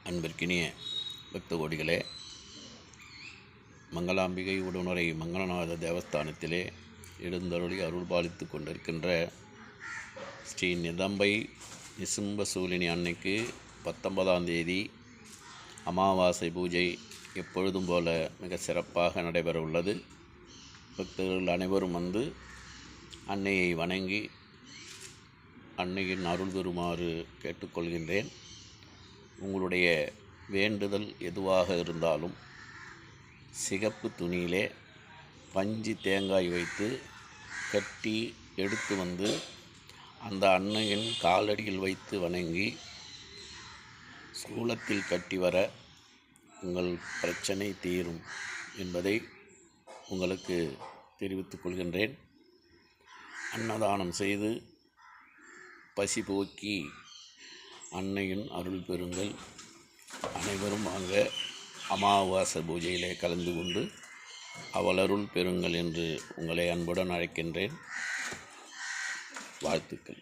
அன்பிற்கினிய பக்த கோடிகளே, மங்களாம்பிகை உடனுரை மங்களநாத தேவஸ்தானத்திலே எழுந்தருளி அருள்பாலித்து கொண்டிருக்கின்ற ஸ்ரீ நிதம்பை நிசும்பசூலினி அன்னைக்கு 19ஆம் தேதி அமாவாசை பூஜை எப்பொழுதும் போல மிக சிறப்பாக நடைபெற உள்ளது. பக்தர்கள் அனைவரும் வந்து அன்னையை வணங்கி அன்னையின் அருள் பெறுமாறு கேட்டுக்கொள்கின்றேன். உங்களுடைய வேண்டுதல் எதுவாக இருந்தாலும் சிகப்பு துணியிலே பஞ்சு தேங்காய் வைத்து கட்டி எடுத்து வந்து அந்த அன்னையின் காலடியில் வைத்து வணங்கி சூலத்தில் கட்டி வர உங்கள் பிரச்சனை தீரும் என்பதை உங்களுக்கு தெரிவித்துக் கொள்கின்றேன். அன்னதானம் செய்து பசி போக்கி அன்னையின் அருள் பெறுங்கள். அனைவரும் வாங்க அமாவாசை பூஜையிலே கலந்து கொண்டு அவள் அருள் பெறுங்கள் என்று உங்களை அன்புடன் அழைக்கின்றேன். வாழ்த்துக்கள்.